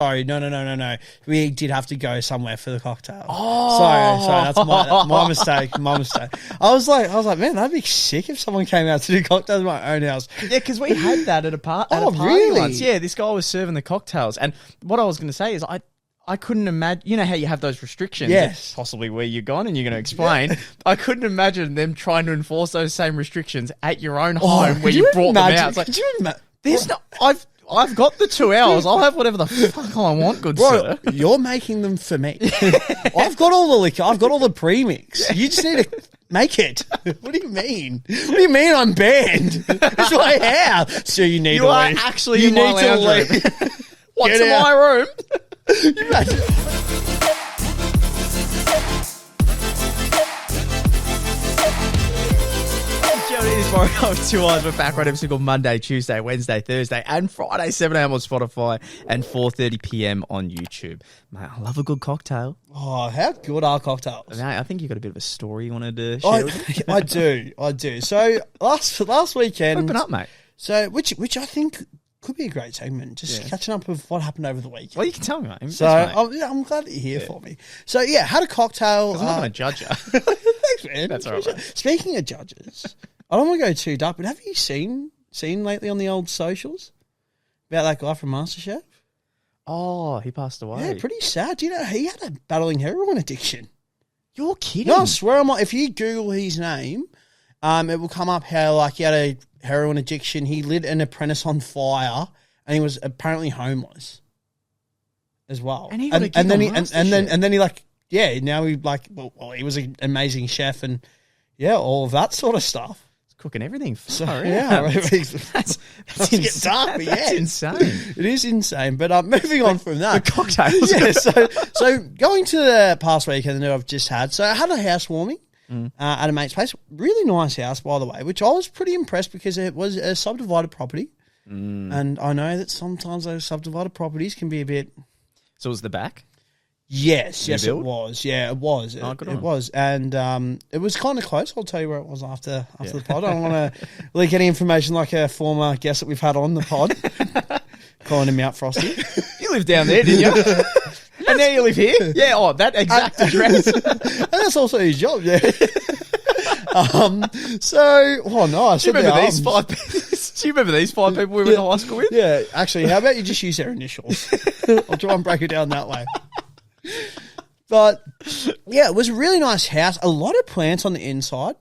Sorry, no. We did have to go somewhere for the cocktail. Oh, sorry, that's my mistake. My mistake. I was like, man, that'd be sick if someone came out to do cocktails in my own house. Yeah, because we had that at a party really? once. Yeah, this guy was serving the cocktails, and what I was going to say is I couldn't imagine. You know how you have those restrictions? Yes. Possibly where you're gone, and you're going to explain. Yeah. I couldn't imagine them trying to enforce those same restrictions at your own home where you brought them out. It's like, could you imagine? There's no. I've got the 2 hours. I'll have whatever the fuck I want, good sir. You're making them for me. I've got all the liquor. I've got all the premix. You just need to make it. What do you mean? What do you mean I'm banned? It's my house. So you need to leave. You are actually in my lounge room. What's in my room? Imagine. It is Morokai with 2 eyes. We're back right every single Monday, Tuesday, Wednesday, Thursday, and Friday, 7 a.m. on Spotify and 4:30 p.m. on YouTube. Mate, I love a good cocktail. Oh, how good are cocktails? Mate, I think you've got a bit of a story you wanted to share with me. I do. So last weekend, open up, mate. So which I think could be a great segment. Just catching up with what happened over the weekend. Well, you can tell me, mate. So I'm glad that you're here for me. So had a cocktail. I'm not going to judge you. Thanks, man. That's all right. Speaking of judges. I don't want to go too dark, but have you seen lately on the old socials about that guy from MasterChef? Oh, he passed away. Yeah, pretty sad. Do you know he had a battling heroin addiction? You're kidding? No, I swear if you Google his name, it will come up how he had a heroin addiction. He lit an apprentice on fire, and he was apparently homeless as well. And he got a then he now he was an amazing chef and all of that sort of stuff. Cooking everything. That's insane. That's insane. It is insane. But moving on from that, the cocktails. So going to the past weekend that I've just had. So I had a housewarming at a mate's place. Really nice house, by the way, which I was pretty impressed because it was a subdivided property, and I know that sometimes those subdivided properties can be a bit. So it was the back. Yes, it was. Yeah, it was. It was, and it was kind of close. I'll tell you where it was after the pod. I don't want to leak any information like a former guest that we've had on the pod, calling him out Frosty. You lived down there, didn't you? And now you live here? Yeah. That exact address. And that's also his job. Yeah. Nice. Do you remember these 5 people? Do you remember these 5 people we were in high school with? Yeah. Actually, how about you just use their initials? I'll try and break it down that way. But it was a really nice house. A lot of plants on the inside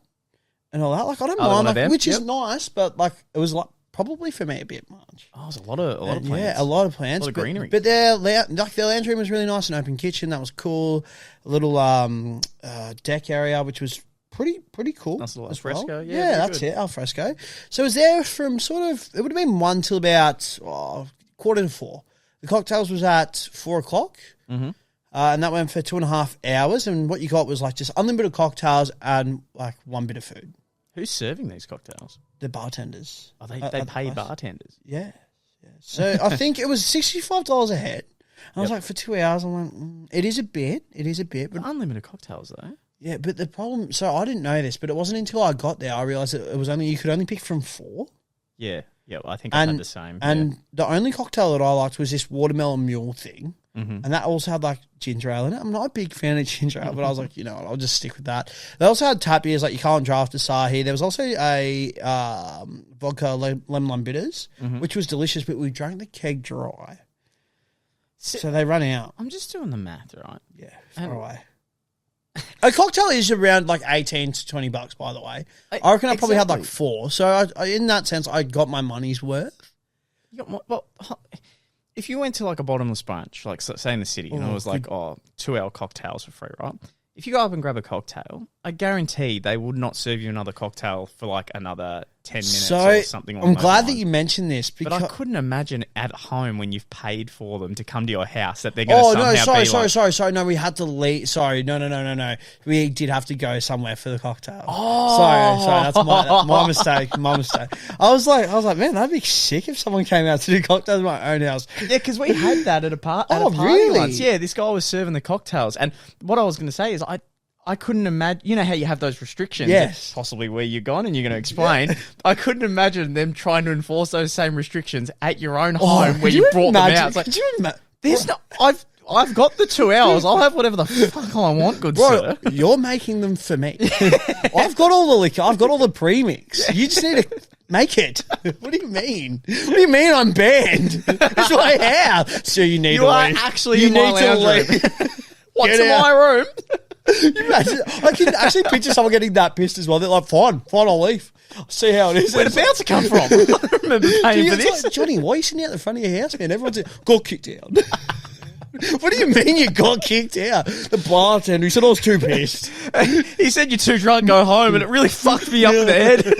and all that. I don't mind, which is nice, but it was probably for me a bit much. Oh, there's a lot of plants. Yeah, a lot of plants. A lot of greenery. But their lounge room was really nice, an open kitchen that was cool. A little deck area, which was pretty cool. Nice little alfresco. Well. Yeah, that's it, alfresco. So it was there from it would have been 1 till about 3:45. The cocktails was at 4 o'clock. Mm-hmm. And that went for 2.5 hours. And what you got was just unlimited cocktails and 1 bit of food. Who's serving these cocktails? The bartenders. Oh, they pay bartenders? Yeah. So I think it was $65 a head. And I was for 2 hours, I went, it is a bit. But unlimited cocktails, though. Yeah, but the problem, so I didn't know this, but it wasn't until I got there I realised that it was you could only pick from 4. Yeah, well, I think I had the same. And the only cocktail that I liked was this watermelon mule thing. Mm-hmm. And that also had ginger ale in it. I'm not a big fan of ginger ale, but I was like, I'll just stick with that. They also had tap beers, you can't draft Asahi. There was also a vodka lemon lime bitters, which was delicious, but we drank the keg dry. So they ran out. I'm just doing the math, right? Yeah, far away. A cocktail is around $18 to $20, by the way. I reckon I probably had 4. So in that sense, I got my money's worth. If you went to a bottomless brunch, say in the city, and it was 2-hour cocktails for free, right? If you go up and grab a cocktail, I guarantee they would not serve you another cocktail for another 10 minutes or something. I'm glad that you mentioned this. But I couldn't imagine at home when you've paid for them to come to your house that they're going to sorry. No, we had to leave. Sorry, no. We did have to go somewhere for the cocktail. Oh. Sorry. That's my mistake. My mistake. I was like, man, that'd be sick if someone came out to do cocktails in my own house. Yeah, because we had that at a party really? once. Yeah, this guy was serving the cocktails. And what I was going to say is I couldn't imagine. You know how you have those restrictions? Yes. Possibly where you're gone, and you're going to explain. Yeah. I couldn't imagine them trying to enforce those same restrictions at your own home where you brought them out. It's There's no. I've got the 2 hours. I'll have whatever the fuck I want, good sir. You're making them for me. I've got all the liquor. I've got all the premix. You just need to make it. What do you mean? What do you mean I'm banned? That's what I have. So you need to leave. Actually you in my lounge room. What's in my room? Imagine, I can actually picture someone getting that pissed as well. They're like, fine, I'll leave. I'll see how it is. Where did the bouncer come from? I don't remember paying for this. Like, Johnny, why are you sitting out the front of your house, man? Everyone's got kicked out. What do you mean you got kicked out? The bartender, he said I was too pissed. He said you're too drunk, go home, and it really fucked me up in the head. I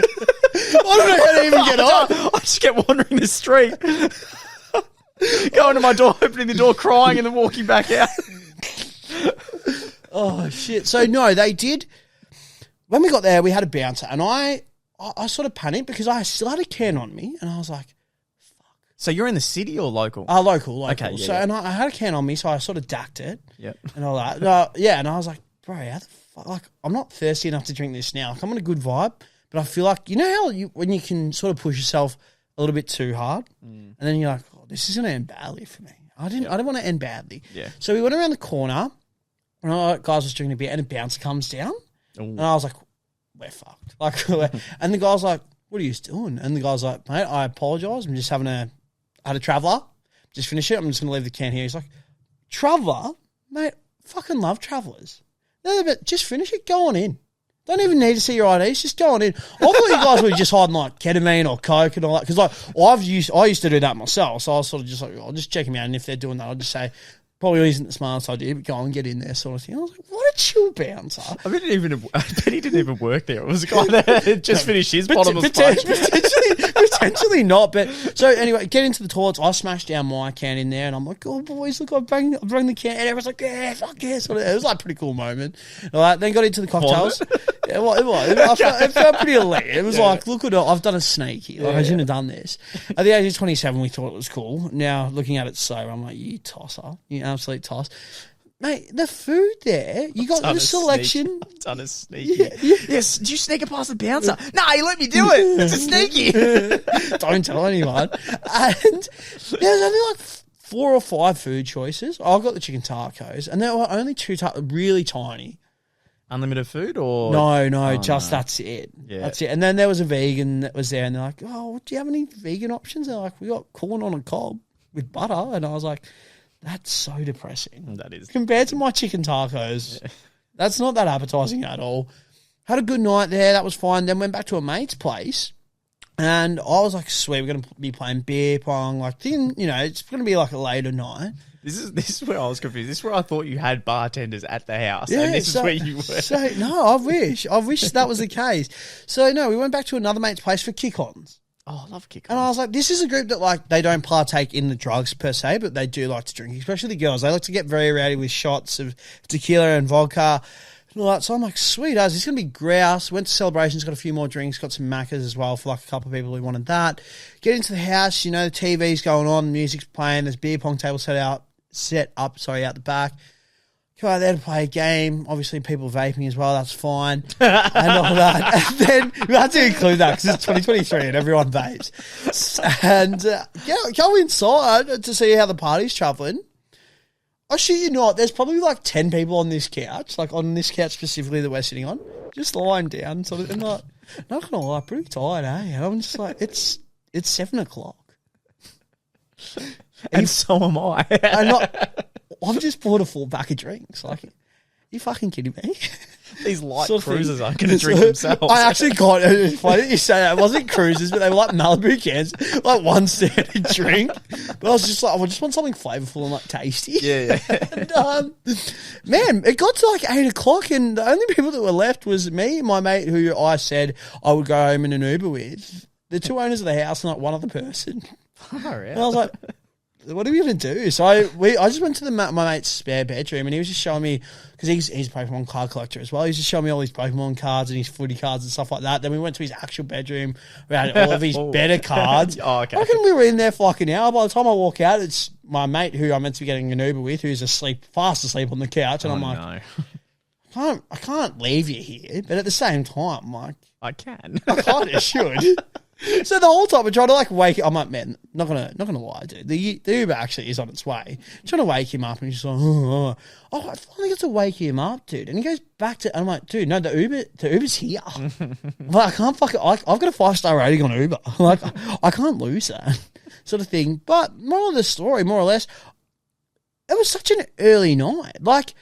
don't know how to even get on. I just kept wandering the street. Going to my door, opening the door, crying, and then walking back out. Oh, shit. So, no, they did. When we got there, we had a bouncer, and I sort of panicked because I still had a can on me, and I was like, so you're in the city or local? Local. Okay, yeah, so, yeah. and I had a can on me, so I sort of dacked it. Yep. And all that. No, yeah, and I was like, bro, how the fuck? Like, I'm not thirsty enough to drink this now. Like, I'm on a good vibe, but I feel like, you know how when you can sort of push yourself a little bit too hard, and then you're like, oh, this is going to end badly for me. I didn't want to end badly. Yeah. So we went around the corner, and guys was drinking a beer, and a bouncer comes down, and I was like, we're fucked. Like, and the guy's like, what are you doing? And the guy's like, mate, I apologise. I'm just I had a traveller. Just finish it. I'm just going to leave the can here. He's like, traveller? Mate, fucking love travellers. No, but just finish it. Go on in. Don't even need to see your IDs. Just go on in. I thought you guys were just hiding like ketamine or coke and all that. Because like I used to do that myself. So I was sort of just like, I'll just check them out. And if they're doing that, I'll just say, probably isn't the smartest idea, but go and get in there sort of thing. I was like, what a chill bouncer. I bet he didn't even work there. It was a guy that had just finished his bottomless punch. Potentially not. But so anyway, get into the toilets. I smashed down my can in there, and I'm like, oh, boys, look, I bring the can. And everyone's like, yeah, fuck yeah. Sort of, it was like a pretty cool moment. All right, then got into the cocktails. Yeah, well, it was. It felt pretty elite. It was like, look at it. I've done a sneaky. Like, I shouldn't have done this. At the age of 27, we thought it was cool. Now, looking at it sober, I'm like, you tosser. You absolute toss. Mate, the food there, you got the selection. I've done a sneaky. Yeah. Yes, did you sneak it past the bouncer? No, you let me do it. It's a sneaky. Don't tell anyone. And there's only like 4 or 5 food choices. I got the chicken tacos, and there were only 2 really tiny. Unlimited food or? No, that's it. Yeah. That's it. And then there was a vegan that was there, and they're like, oh, do you have any vegan options? They're like, we got corn on a cob with butter. And I was like, that's so depressing. That is. Compared to my chicken tacos, that's not that appetizing at all. Had a good night there. That was fine. Then went back to a mate's place, and I was like, sweet, we're going to be playing beer pong. Like, it's going to be like a later night. This is where I was confused. This is where I thought you had bartenders at the house, and this is where you were. No, I wish that was the case. So, no, we went back to another mate's place for kick-ons. Oh, I love kick-ons. And I was like, this is a group that, like, they don't partake in the drugs per se, but they do like to drink, especially the girls. They like to get very rowdy with shots of tequila and vodka and all that. So I'm like, sweet as, it's going to be grouse. Went to Celebrations, got a few more drinks, got some Maccas as well for like a couple of people who wanted that. Get into the house, the TV's going on, music's playing, there's beer pong table set up out the back. Go out there to play a game. Obviously, people vaping as well. That's fine. And all that. And then we had to include that because it's 2023 and everyone vapes. And go inside to see how the party's travelling. I shit you not, there's probably like 10 people on this couch, like on this couch specifically that we're sitting on, just lying down. Sort of, and like, not going to lie, pretty tired, eh? And I'm just like, it's 7 o'clock. And so am I. I've just bought a full pack of drinks. Like, are you fucking kidding me? These light cruisers aren't going to drink themselves. I actually got it. Funny that you say that. It wasn't cruisers, but they were like Malibu cans, like one standard drink. But I was just like, I just want something flavourful and like tasty. Yeah. And, man, it got to like 8 o'clock, and the only people that were left was me and my mate, who I said I would go home in an Uber with. The 2 owners of the house and like one other person. Oh, yeah. And I was like, what are we going to do? So I just went to my mate's spare bedroom, and he was just showing me, because he's a Pokemon card collector as well. He was just showing me all his Pokemon cards and his footy cards and stuff like that. Then we went to his actual bedroom. We had all of his better cards. Oh, okay. I reckon we were in there for like an hour. By the time I walk out, it's my mate who I'm meant to be getting an Uber with, who's fast asleep on the couch. And I'm like, I can't leave you here. But at the same time, like, I can. I kind of should. So the whole time we're trying to like wake. I'm like, man, not gonna lie, dude. The Uber actually is on its way. I'm trying to wake him up, and he's just like, oh, I finally get to wake him up, dude. And he goes back to. I'm like, dude, no, the Uber's here. Like, I can't fucking. I've got a 5-star rating on Uber. Like, I can't lose that sort of thing. But moral of the story, more or less, it was such an early night. Like.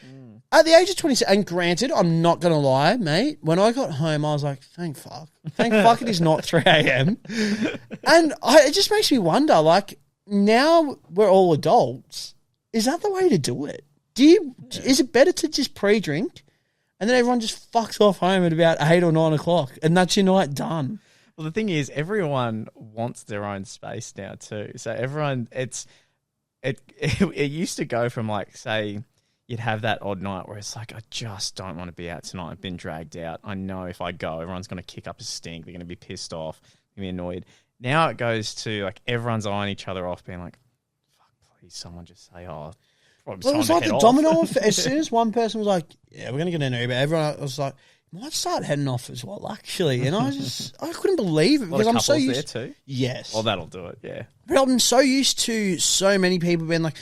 At the age of 26, and granted, I'm not going to lie, mate, when I got home, I was like, thank fuck. Thank fuck it is not 3 a.m. And it just makes me wonder, like, now we're all adults, is that the way to do it? Is it better to just pre-drink and then everyone just fucks off home at about 8 or 9 o'clock and that's your night done? Well, the thing is, everyone wants their own space now too. So everyone, it used to go from like, say, you'd have that odd night where it's like, I just don't want to be out tonight. I've been dragged out. I know if I go, everyone's going to kick up a stink. They're going to be pissed off, going to be annoyed. Now it goes to like everyone's eyeing each other off, being like, fuck, please, someone just say, oh, probably well, it was like the domino effect. As soon as one person was like, yeah, we're going to get an Uber, everyone was like, might start heading off as well, actually. And I couldn't believe it because I'm so used there too. Yes. Well, that'll do it, yeah. But I'm so used to so many people being like,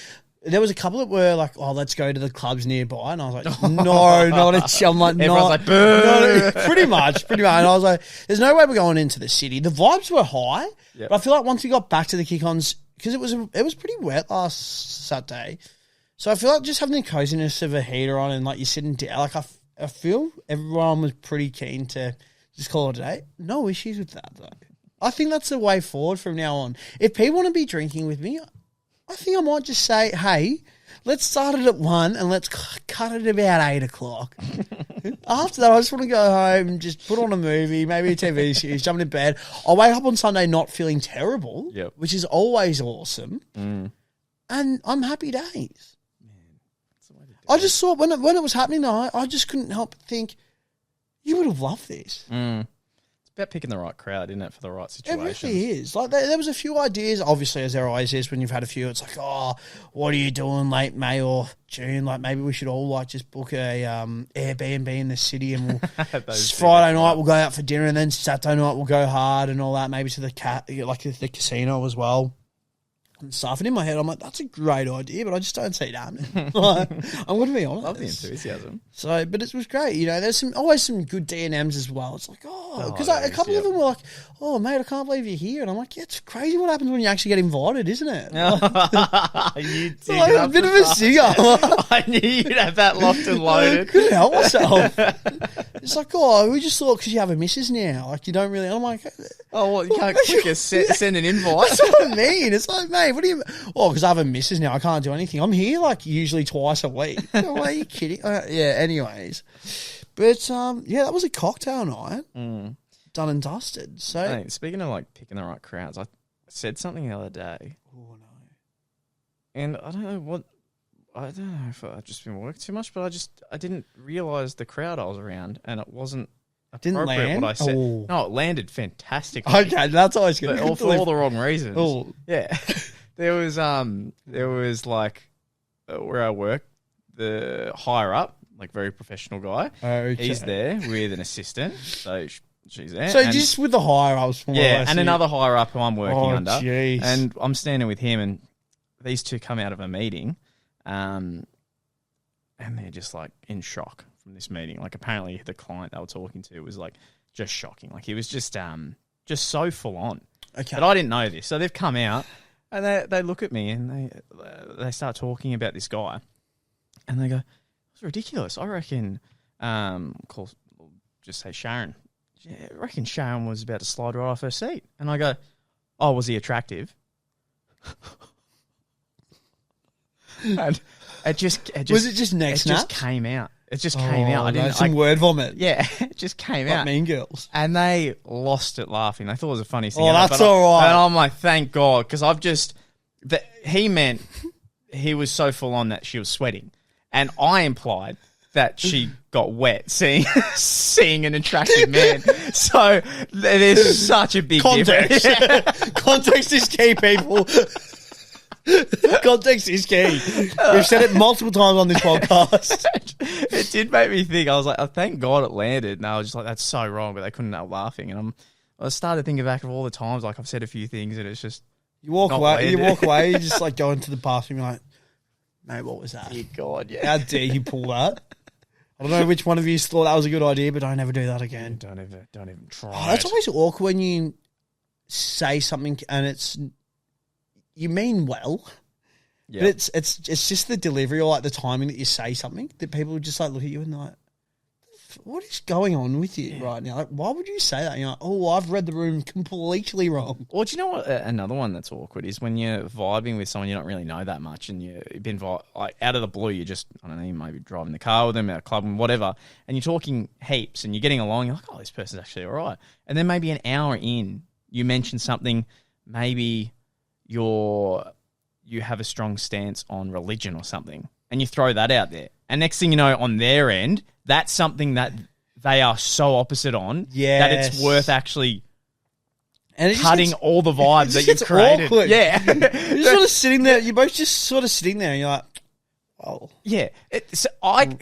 there was a couple that were like, oh, let's go to the clubs nearby. And I was like, no, not a chill. I'm like, everyone's like, boo. Pretty much. And I was like, there's no way we're going into the city. The vibes were high, but I feel like once we got back to the kick-ons, because it was pretty wet last Saturday. So I feel like just having the coziness of a heater on and like you're sitting down, like I feel everyone was pretty keen to just call it a day. No issues with that, though. I think that's the way forward from now on. If people want to be drinking with me, I think I might just say, hey, let's start it at 1 and let's cut it about 8 o'clock. After that, I just want to go home and just put on a movie, maybe a TV series, jump into bed. I'll wake up on Sunday not feeling terrible, which is always awesome. And I'm happy days. Man, I just thought when it was happening, I just couldn't help but think, you would have loved this. About picking the right crowd, isn't it, for the right situation? It really is. Like there was a few ideas, obviously, as there always is when you've had a few. It's like, oh, what are you doing late May or June? Like maybe we should all like just book a Airbnb in the city, and we'll Friday night we'll go out for dinner, and then Saturday night we'll go hard and all that. Maybe to the the casino as well. And stuff. And in my head, I'm like, that's a great idea, but I just don't see it happening. Like, I'm going to be honest. Love the enthusiasm. So, but it was great. You know, there's always some good D&Ms as well. It's like, because a couple of them were like, oh, mate, I can't believe you're here. And I'm like, yeah, it's crazy what happens when you actually get invited, isn't it? You did. Like a bit of a singer. I knew you'd have that locked and loaded. I couldn't help myself. It's like, oh, we just thought because you have a missus now. Like, you don't really. I'm like, oh, well, you can't quicker send an invite. That's what I mean. It's like, mate, what do you... Oh, because I have a missus now. I can't do anything. I'm here like usually twice a week. Oh, are you kidding? Yeah, anyways. But, that was a cocktail night. Done and dusted. So, hey, speaking of like picking the right crowds, I said something the other day. Oh, no. And I don't know if I've just been working too much, but I didn't realise the crowd I was around, and it wasn't didn't land? What I said. Oh. No, it landed fantastically. Okay, that's always good. But for all the wrong reasons. Oh. Yeah. There was like where I work, the higher up, like very professional guy. Okay. He's there with an assistant, so she's there. So just with the higher ups, and another higher up who I'm working under. Geez. And I'm standing with him, and these two come out of a meeting, and they're just like in shock from this meeting. Like apparently the client they were talking to was like just shocking. Like he was just so full on. Okay. But I didn't know this, so they've come out. And they look at me and they start talking about this guy, and they go, "It's ridiculous. I reckon, just say Sharon. Yeah, I reckon Sharon was about to slide right off her seat." And I go, "Oh, was he attractive?" And it just was it just next? It just came out. It just came out. I didn't some word vomit. Yeah, it just came like out. Mean Girls. And they lost it laughing. They thought it was a funny thing. Oh, that's all right. And I'm like, thank God, because he meant he was so full on that she was sweating, and I implied that she got wet seeing an attractive man. So there's such a big context. difference. Context is key, people. Context is key. We've said it multiple times on this podcast. It did make me think. I was like, oh, thank God it landed. And I was just like, that's so wrong, but they couldn't help laughing. And I started thinking back of all the times like I've said a few things and it's just You walk not away. You landed. walk away. You just like go into the bathroom. You're like, mate, what was that? dear God, yeah. How dare you pull that? I don't know which one of you thought that was a good idea, but don't ever do that again. Don't even try. Oh, that's always awkward when you say something and you mean well, but it's just the delivery or like the timing that you say something that people just like look at you and like, what is going on with you right now? Like, why would you say that? You're like, oh, I've read the room completely wrong. Or do you know what? Another one that's awkward is when you're vibing with someone you don't really know that much, and you've been like out of the blue. You just I don't know, you maybe driving the car with them, at a club, and whatever, and you're talking heaps, and you're getting along. You're like, oh, this person's actually all right. And then maybe an hour in, you mention something. Maybe you have a strong stance on religion or something, and you throw that out there. And next thing you know, on their end, that's something that they are so opposite on that it's worth actually and cutting all the vibes that you've created. Awkward. Yeah. You're sort of sitting there. You're both just sort of sitting there and you're like, oh. Yeah. I'm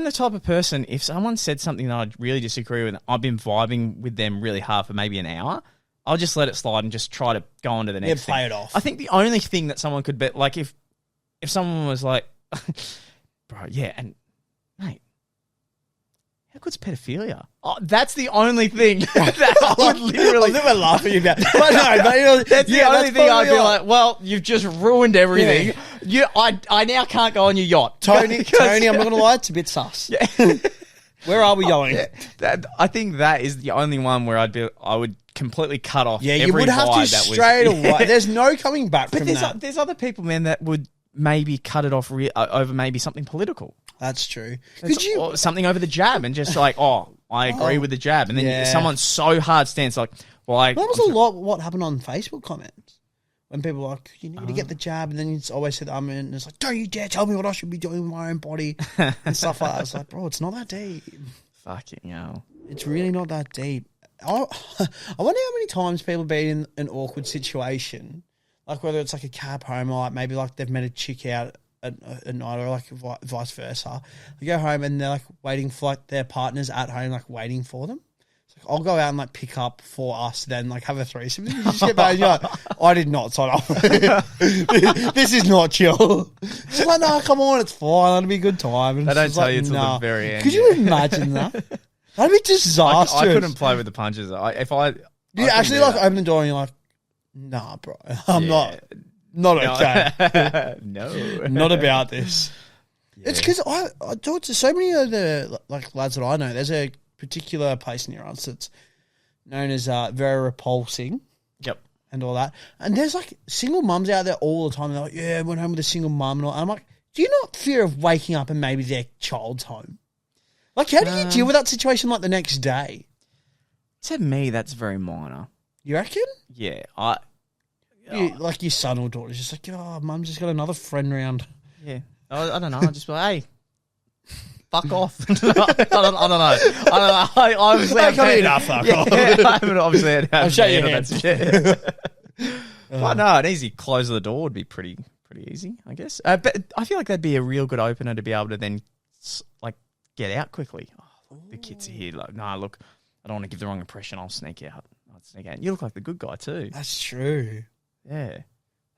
the type of person, if someone said something that I really disagree with, I've been vibing with them really hard for maybe an hour, I'll just let it slide and just try to go on to the next thing. Play it off. I think the only thing that someone could bet, like if someone was like, bro, yeah, and mate, how good's pedophilia? Oh, that's the only thing that I would literally... I'm never laughing about that. But no, but, you know, that's the only thing I'd be like, well, you've just ruined everything. Yeah. I now can't go on your yacht. Tony, I'm not going to lie, it's a bit sus. Yeah. Where are we going? I think that is the only one where I would completely cut off every you would have to straight away. There's no coming back from that. There's other people, man, that would maybe cut it off over maybe something political. That's true. Or something over the jab and just like, I agree with the jab. And then someone's so hard stance like, that was a lot what happened on Facebook comments. When people were like, you need to get the jab, and then you always said, and it's like, don't you dare tell me what I should be doing with my own body and stuff like that. I was like, bro, it's not that deep. Fucking hell. It's really not that deep. I wonder how many times people have been in an awkward situation, like whether it's like a cab home or like maybe like they've met a chick out at night or like vice versa. They go home and they're like waiting for like their partners at home, like waiting for them. I'll go out and like pick up for us, then like have a threesome. You just get back and you're like, I did not sign up. This is not chill. She's like, no, come on, it's fine. It'll be a good time. And they don't tell you until the very end. Could you imagine that? That'd be disastrous. I couldn't play with the punches. You actually like open the door and you're like, nah, bro, I'm not okay. No, not about this. Yeah. It's because I talk to so many of the like lads that I know. There's a particular place near us that's known as very repulsing. Yep. And all that. And there's like single mums out there all the time. They're like, yeah, I went home with a single mum and all. And I'm like, do you not fear of waking up and maybe their child's home? Like, how do you deal with that situation like the next day? To me, that's very minor. You reckon? Yeah. Like your son or daughter's just like, oh, mum's just got another friend round. Yeah. I don't know. I'll just be like, hey, fuck off. I don't know. I obviously fuck off. I haven't obviously had I'll show you that. But no, an easy close of the door would be pretty easy, I guess. But I feel like that'd be a real good opener to be able to then like get out quickly. Oh, the kids are here. Like, nah, look, I don't want to give the wrong impression. I'll sneak out. You look like the good guy too. That's true. Yeah.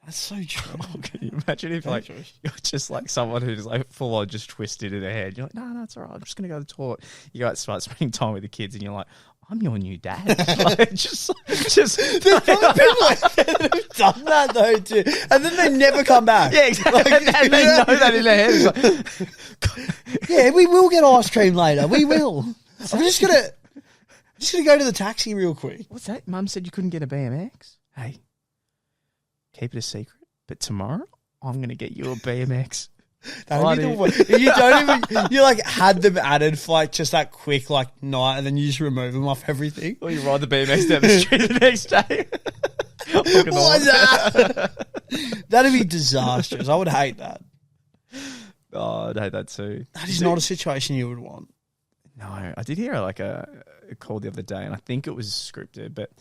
That's so true. Can you imagine if like you're just like someone who's like full on just twisted in their head? You're like, no, it's all right. I'm just gonna go to the toilet. You guys start spending time with the kids, and you're like, I'm your new dad. Like, just. There's probably people like that who've done that though too, and then they never come back. Yeah, exactly. Like, and they know that in their head. It's like, yeah, we will get ice cream later. We will. I'm just gonna go to the taxi real quick. What's that? Mum said you couldn't get a BMX. Hey. Keep it a secret, but tomorrow I'm going to get you a BMX. You don't even, you like had them added for like just that quick like night and then you just remove them off everything. Or you ride the BMX down the street the next day. What's that? That'd be disastrous. I would hate that. Oh, I'd hate that too. That is not a situation you would want. No, I did hear like a call the other day and I think it was scripted, but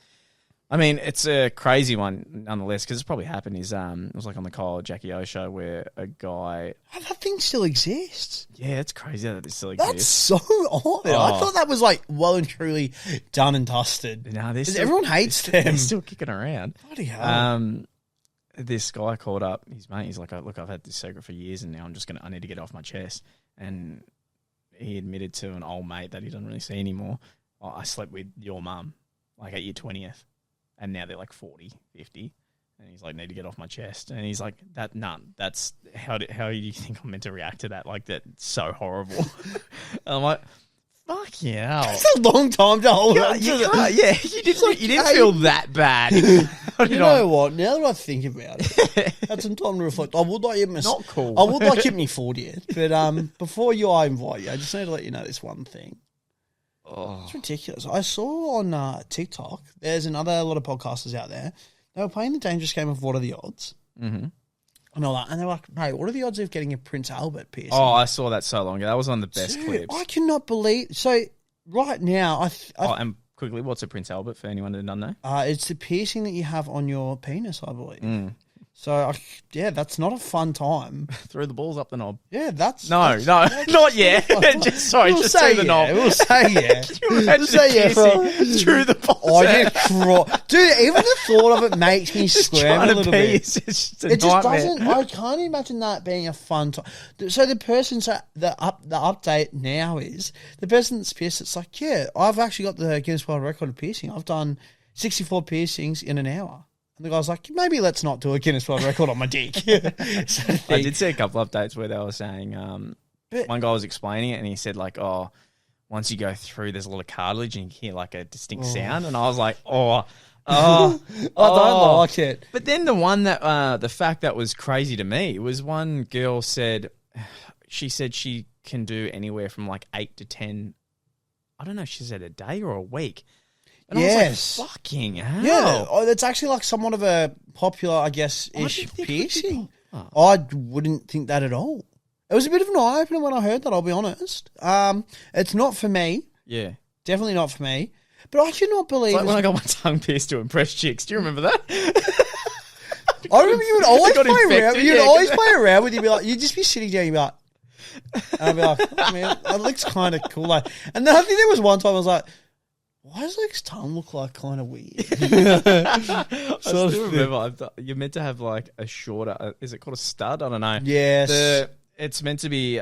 I mean, it's a crazy one nonetheless because it's probably happened. It was like on the Kyle Jackie O show where a guy. Oh, that thing still exists. Yeah, it's crazy that it still exists. That's so odd. I thought that was like well and truly done and dusted. No, everyone hates them. They're still kicking around. Bloody hell. This guy called up his mate. He's like, "Look, I've had this secret for years, and now I need to get it off my chest." And he admitted to an old mate that he doesn't really see anymore. Oh, I slept with your mum, like at your 20th. And now they're like 40, 50. And he's like, need to get off my chest. And he's like, that's how do you think I'm meant to react to that? Like, that's so horrible. I'm like, fuck yeah. That's a long time to hold on. You didn't feel that bad. You know what? Now that I think about it, had some time to reflect. I would like hit my not cool. I would like hit me 40th. But before I invite you, I just need to let you know this one thing. Oh. It's ridiculous. I saw on TikTok, there's a lot of podcasters out there. They were playing the dangerous game of what are the odds? Mm-hmm. And all that. And they were like, hey, what are the odds of getting a Prince Albert piercing? Oh, I saw that so long ago. That was one of the best clips. I cannot believe. So right now, and quickly, what's a Prince Albert for anyone that doesn't know? It's the piercing that you have on your penis, I believe. So, that's not a fun time. Throw the balls up the knob. Yeah, that's not yet. just through the knob. We'll say yeah. We'll say through the balls. I get dude, even the thought of it makes me squirm a little bit. It just doesn't. I can't imagine that being a fun time. So the person, the update now is the person that's pierced. It's like, yeah, I've actually got the Guinness World Record of piercing. I've done 64 piercings in an hour. And the guy's like, maybe let's not do a Guinness World Record on my dick. I did see a couple of updates where they were saying, one guy was explaining it and he said like, oh, once you go through, there's a lot of cartilage and you hear like a distinct sound. And I was like, I don't like it. But then the one that, the fact that was crazy to me was one girl said she can do anywhere from like 8 to 10, I don't know if she said a day or a week. And I was like, fucking hell. Yeah, it's actually like somewhat of a popular, I guess, ish piercing. I wouldn't think that at all. It was a bit of an eye-opener when I heard that, I'll be honest. It's not for me. Yeah. Definitely not for me. But I cannot believe... It's like when I got my tongue pierced to impress chicks. Do you remember that? I remember you would always play around. You'd always play around with you. You'd just be sitting there and you'd be like... And I'd be like, I mean, that looks kind of cool. Like, and then I think there was one time I was like... Why does Luke's tongue look like kind of weird? I still remember you're meant to have like a shorter. Is it called a stud? I don't know. Yes, it's meant to be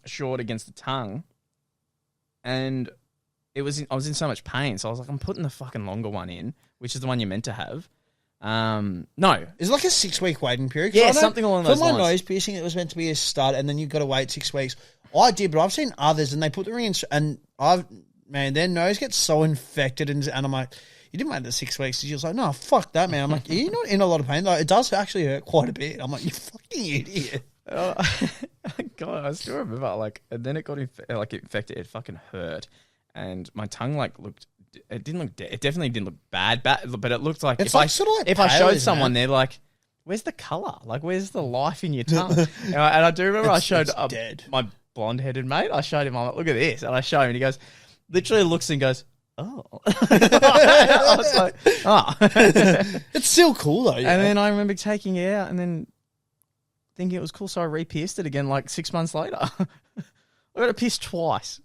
short against the tongue, and I was in so much pain, so I was like, I'm putting the fucking longer one in, which is the one you're meant to have. No, it's like a 6-week waiting period. Yeah, something along those lines. For my nose piercing, it was meant to be a stud, and then you've got to wait 6 weeks. I did, but I've seen others, and they put the ring in, and man, their nose gets so infected, and I'm like, you didn't wait the 6 weeks. She was like, no, fuck that, man. I'm like, you're not in a lot of pain. Like, it does actually hurt quite a bit. I'm like, you fucking idiot. God, I still remember, like, and then it got infected. It fucking hurt, and my tongue looked. It didn't look. It definitely didn't look bad, but it looked like it's like sort of like if I showed someone, they're like, "Where's the color? Like, where's the life in your tongue?" And I do remember I showed my blonde-headed mate. I showed him. I'm like, look at this, and I show him, and he goes. Literally looks and goes, oh. I was like, oh. It's still cool, though. Yeah. And then I remember taking it out and then thinking it was cool, so I re-pierced it again like 6 months later. I got it pierced twice.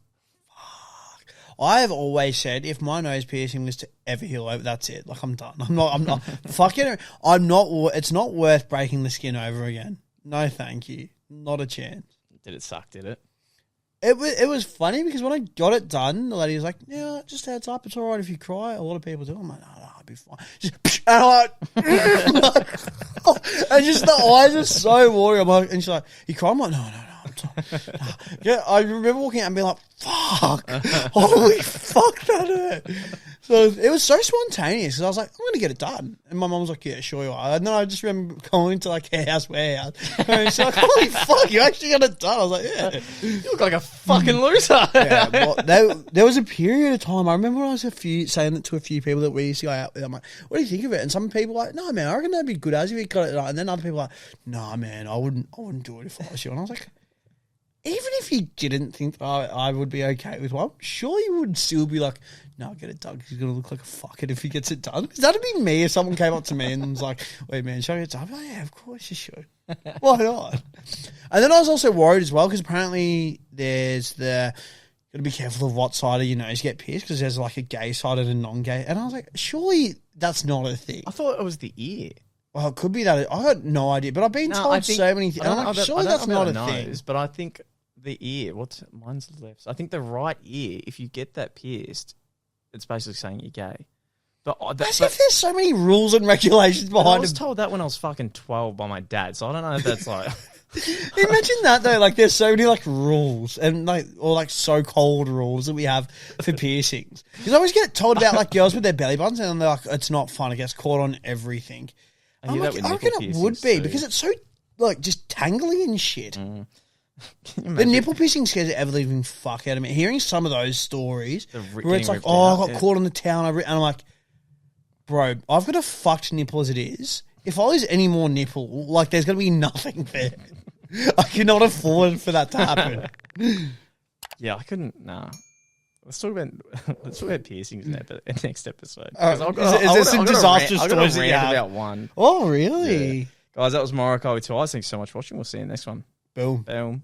Fuck. I have always said if my nose piercing was to ever heal over, that's it. Like, I'm done. I'm not, fucking, it's not worth breaking the skin over again. No, thank you. Not a chance. Did it suck, did it? It was funny because when I got it done, the lady was like, yeah, just heads up, it's all right if you cry. A lot of people do. I'm like, no, I'll be fine. And just the eyes are so watery. I'm like, and she's like, you cry? I'm like, no, I'm sorry. No. Yeah, I remember walking out and being like, fuck, holy fuck, that hurt. So it was so spontaneous because I was like, I'm going to get it done. And my mum was like, yeah, sure you are. And then I just remember going to like her house warehouse. And she's like, holy fuck, you actually got it done. I was like, yeah. You look like a fucking loser. Yeah, well, there was a period of time. I remember when I was saying it to a few people that we used to go out with. I'm like, what do you think of it? And some people were like, no, man, I reckon that'd be good as if you got it done. And then other people were like, no, man, I wouldn't do it if I was you. And I was like, even if you didn't think I would be okay with one, sure you would still be like, no, I'll get it done because he's going to look like a fuckhead if he gets it done. Because that'd be me if someone came up to me and was like, wait, man, should I get it done? I'd be like, yeah, of course you should. Why not? And then I was also worried as well because apparently there's got to be careful of what side of your nose you get pierced because there's like a gay side and a non-gay. And I was like, surely that's not a thing. I thought it was the ear. Well, it could be that. I got no idea, but I've been told so many things. I'm like, surely that's not a thing. But I think the ear, mine's left. I think the right ear, if you get that pierced, it's basically saying you're gay. But as if there's so many rules and regulations behind it. I was told that when I was fucking 12 by my dad, so I don't know if that's like... Imagine that though, like there's so many like rules and like or like so-called rules that we have for piercings. Because I always get told about like girls with their belly buttons and they're like, it's not fun, it gets caught on everything. I reckon it would be because it's so like just tangly and shit. The nipple piercing scares the ever-living fuck out of me. Hearing some of those stories where it's like, I got caught on the towel and I'm like, bro, I've got a fucked nipple as it is. If I lose any more nipple, like there's going to be nothing there. I cannot afford for that to happen. Yeah, I couldn't. Nah. Let's talk about piercings next episode. Is there some disastrous stories that you have? About one. Oh, really? Yeah. Guys, that was Morokai with 2 eyes. Thanks so much for watching. We'll see you in the next one. Boom. Boom.